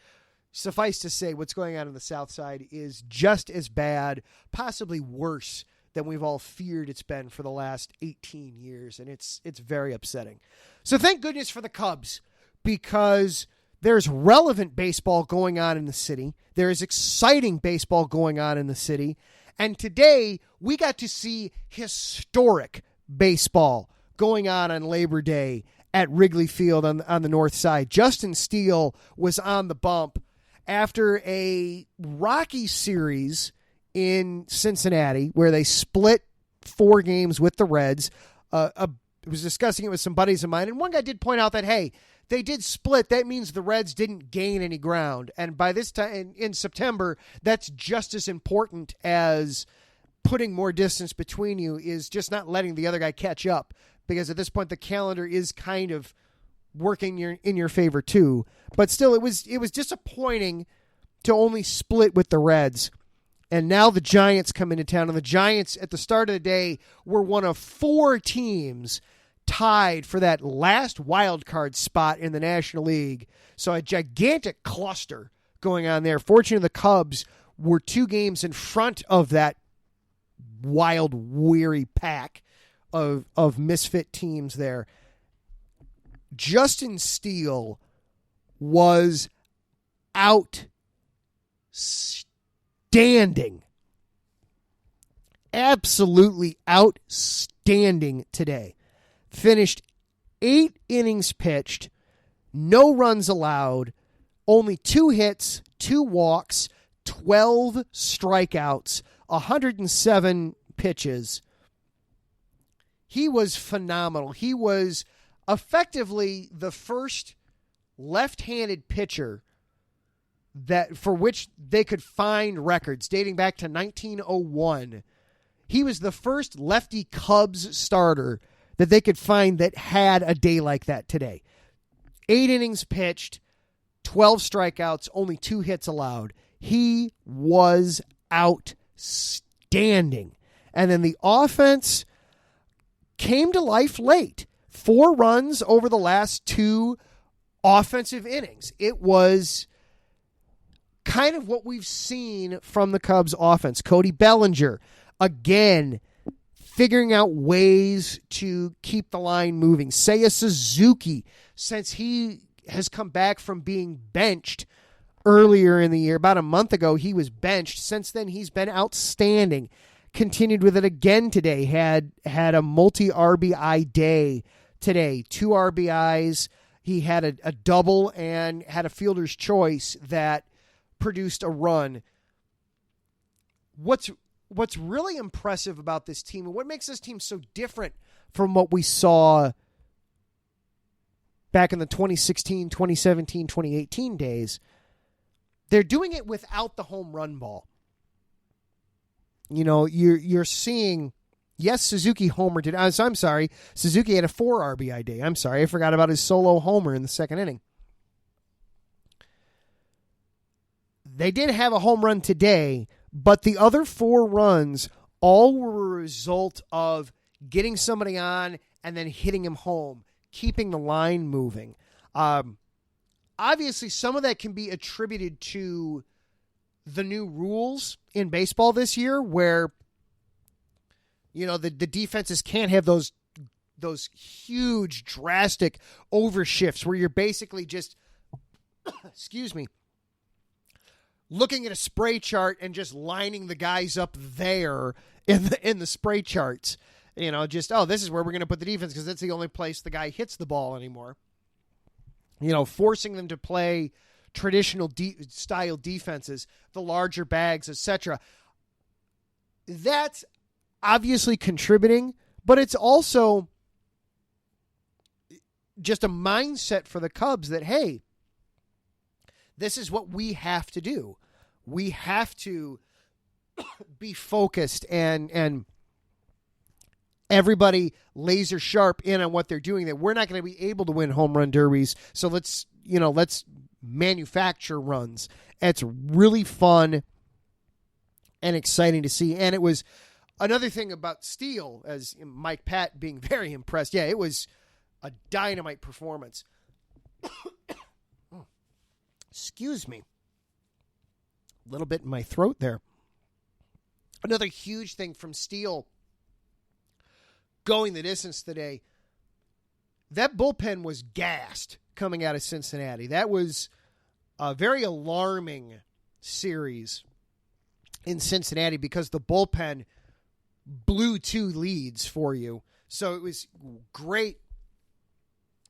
Suffice to say, what's going on the South Side is just as bad, possibly worse than we've all feared it's been for the last 18 years, and it's very upsetting. So thank goodness for the Cubs, because there's relevant baseball going on in the city. There is exciting baseball going on in the city. And today we got to see historic baseball going on Labor Day at Wrigley Field on the north side. Justin Steele was on the bump after a rocky series in Cincinnati where they split 4 games with the Reds. I was discussing it with some buddies of mine, and one guy did point out that, hey, they did split. That means the Reds didn't gain any ground. And by this time in September, that's just as important as putting more distance between you, is just not letting the other guy catch up. Because at this point, the calendar is kind of working in your favor too. But still, it was disappointing to only split with the Reds. And now the Giants come into town, and the Giants at the start of the day were one of 4 teams tied for that last wild card spot in the National League. So a gigantic cluster going on there. Fortunately, the Cubs were 2 games in front of that wild, weary pack of misfit teams there. Justin Steele was outstanding. Absolutely outstanding today. Finished 8 innings pitched, no runs allowed, only 2 hits, 2 walks, 12 strikeouts, 107 pitches. He was phenomenal. He was effectively the first left-handed pitcher that for which they could find records dating back to 1901. He was the first lefty Cubs starter that they could find that had a day like that today. 8 innings pitched, 12 strikeouts, only 2 hits allowed. He was outstanding. And then the offense came to life late. 4 runs over the last 2 offensive innings. It was kind of what we've seen from the Cubs offense. Cody Bellinger, again, figuring out ways to keep the line moving. Seiya Suzuki, since he has come back from being benched earlier in the year, about a month ago, he was benched. Since then, he's been outstanding. Continued with it again today. Had a multi-RBI day today. 2 RBIs. He had a double and had a fielder's choice that produced a run. What's really impressive about this team, and what makes this team so different from what we saw back in the 2016, 2017, 2018 days, they're doing it without the home run ball. You know, you're seeing, yes, Suzuki homered today. I'm sorry, Suzuki had a 4 RBI day. I'm sorry, I forgot about his solo homer in the second inning. They did have a home run today, but the other 4 runs all were a result of getting somebody on and then hitting him home, keeping the line moving. Obviously, some of that can be attributed to the new rules in baseball this year where, you know, the defenses can't have those huge, drastic overshifts where you're basically just, excuse me, looking at a spray chart and just lining the guys up there in the spray charts. You know, just, this is where we're going to put the defense because that's the only place the guy hits the ball anymore. You know, forcing them to play traditional style defenses, the larger bags, etc. That's obviously contributing, but it's also just a mindset for the Cubs that, hey, this is what we have to do. We have to be focused and everybody laser sharp in on what they're doing, that we're not going to be able to win home run derbies. So let's manufacture runs. It's really fun and exciting to see. And it was another thing about Steele, as Mike Pat being very impressed. Yeah, it was a dynamite performance. Excuse me. A little bit in my throat there. Another huge thing from Steele going the distance today, that bullpen was gassed coming out of Cincinnati. That was a very alarming series in Cincinnati because the bullpen blew 2 leads for you. So it was great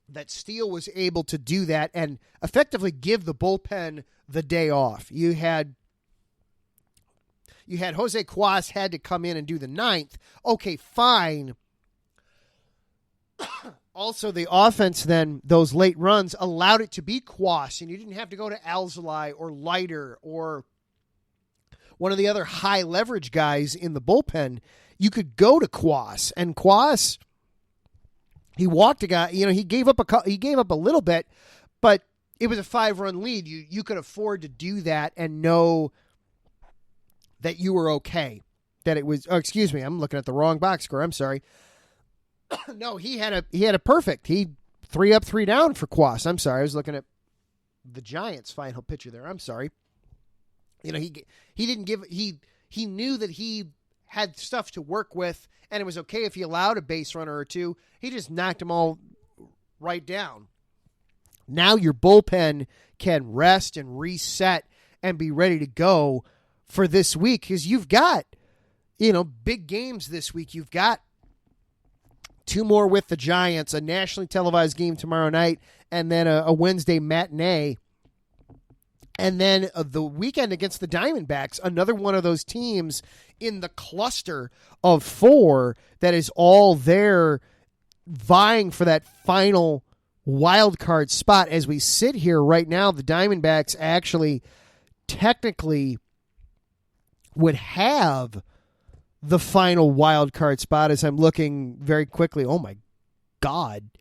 that Steele was able to do that and effectively give the bullpen the day off. You had Jose Cuas had to come in and do the 9th. Okay, fine. Also, the offense then, those late runs, allowed it to be Cuas, and you didn't have to go to Alzolay or Leiter or one of the other high leverage guys in the bullpen. You could go to Cuas, and Cuas He walked a guy. He gave up a little bit, but it was a 5-run lead. You could afford to do that and know that you were okay. That it was. Oh, excuse me. I'm looking at the wrong box score. I'm sorry. No, he had a perfect. He 3 up, 3 down for Quas. I'm sorry. I was looking at the Giants' final pitcher there. I'm sorry. He didn't give. He knew that he had stuff to work with, and it was okay if he allowed a base runner or two. He just knocked them all right down. Now your bullpen can rest and reset and be ready to go for this week, because you've got, big games this week. You've got 2 more with the Giants, a nationally televised game tomorrow night, and then a Wednesday matinee. And then the weekend against the Diamondbacks, another one of those teams in the cluster of 4 that is all there vying for that final wild card spot. As we sit here right now, the Diamondbacks actually technically would have the final wild card spot, as I'm looking very quickly. Oh, my God.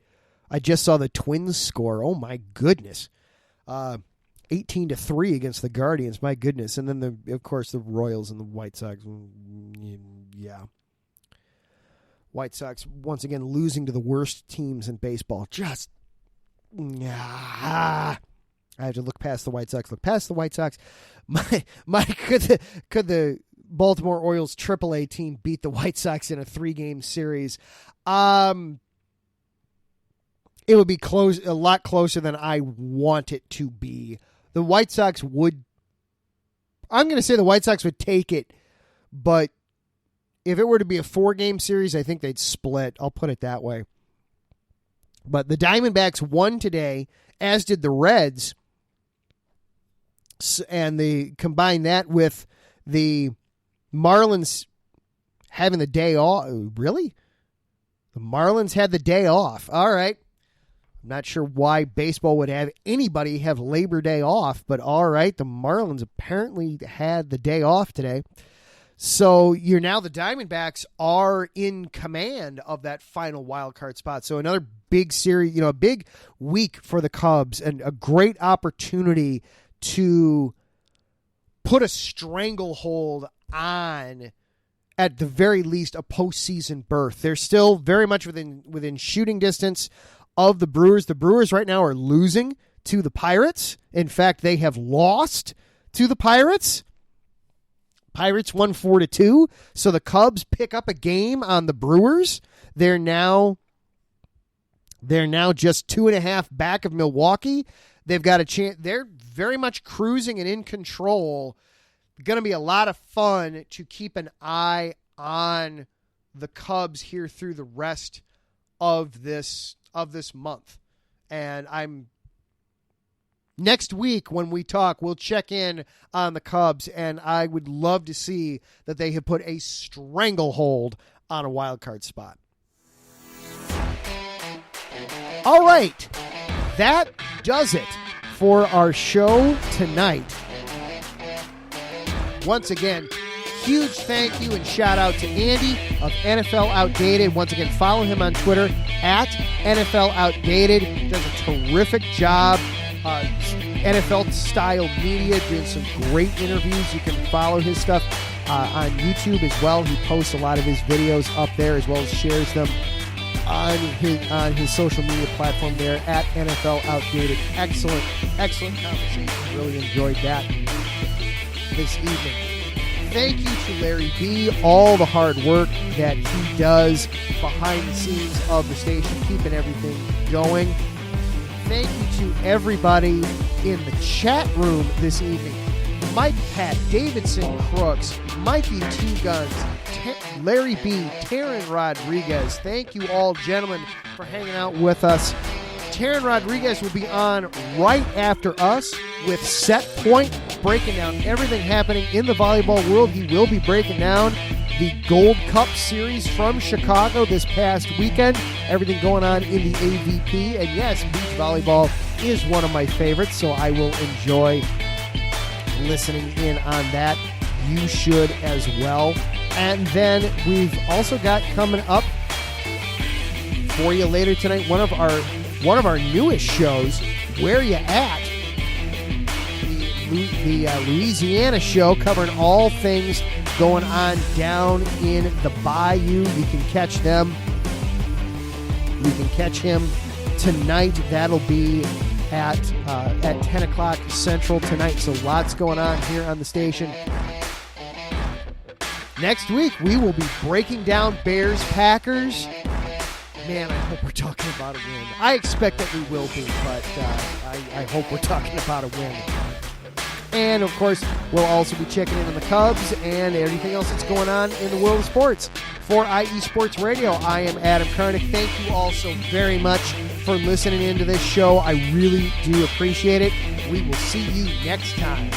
I just saw the Twins score. Oh, my goodness. 18-3 against the Guardians. My goodness. And then, of course, the Royals and the White Sox. Yeah. White Sox, once again, losing to the worst teams in baseball. Just, I have to look past the White Sox. Could the Baltimore Orioles AAA team beat the White Sox in a 3-game series? It would be a lot closer than I want it to be. The White Sox would, I'm going to say the White Sox would take it, but if it were to be a 4-game series, I think they'd split. I'll put it that way. But the Diamondbacks won today, as did the Reds, and they combine that with the Marlins having the day off. Really? The Marlins had the day off. All right. I'm not sure why baseball would have anybody have Labor Day off, but all right, the Marlins apparently had the day off today. So the Diamondbacks are in command of that final wild card spot. So another big series, a big week for the Cubs, and a great opportunity to put a stranglehold on, at the very least, a postseason berth. They're still very much within shooting distance of the Brewers. The Brewers right now are losing to the Pirates. In fact, they have lost to the Pirates. Pirates won 4-2. So the Cubs pick up a game on the Brewers. They're now just 2.5 back of Milwaukee. They've got a chance. They're very much cruising and in control. Going to be a lot of fun to keep an eye on the Cubs here through the rest of this month. And next week when we talk, we'll check in on the Cubs, and I would love to see that they have put a stranglehold on a wild card spot. All right, that does it for our show tonight. Once again, huge thank you and shout out to Andy of NFL Outdated. Once again, follow him on Twitter at NFL Outdated. Does a terrific job. NFL-style media, doing some great interviews. You can follow his stuff on YouTube as well. He posts a lot of his videos up there, as well as shares them on his social media platform there at NFL Outdated. Excellent conversation. Really enjoyed that this evening. Thank you to Larry B. All the hard work that he does behind the scenes of the station, keeping everything going. Thank you to everybody in the chat room this evening. Mike Pat, Davidson Crooks, Mikey Two Guns, Larry B., Taryn Rodriguez. Thank you all, gentlemen, for hanging out with us. Taryn Rodriguez will be on right after us with Set Point, breaking down everything happening in the volleyball world. He will be breaking down the Gold Cup series from Chicago this past weekend, everything going on in the AVP. And yes, beach volleyball is one of my favorites, so I will enjoy listening in on that. You should as well. And then we've also got coming up for you later tonight. One of our newest shows, Where You At? The Louisiana show, covering all things going on down in the Bayou. You can catch them. You can catch him tonight. That'll be at 10 o'clock Central tonight. So lots going on here on the station. Next week, we will be breaking down Bears-Packers. Man, I hope we're talking about a win. I expect that we will be, but I hope we're talking about a win. And, of course, we'll also be checking in on the Cubs and everything else that's going on in the world of sports. For IE Sports Radio, I am Adam Karnick. Thank you all so very much for listening into this show. I really do appreciate it. We will see you next time.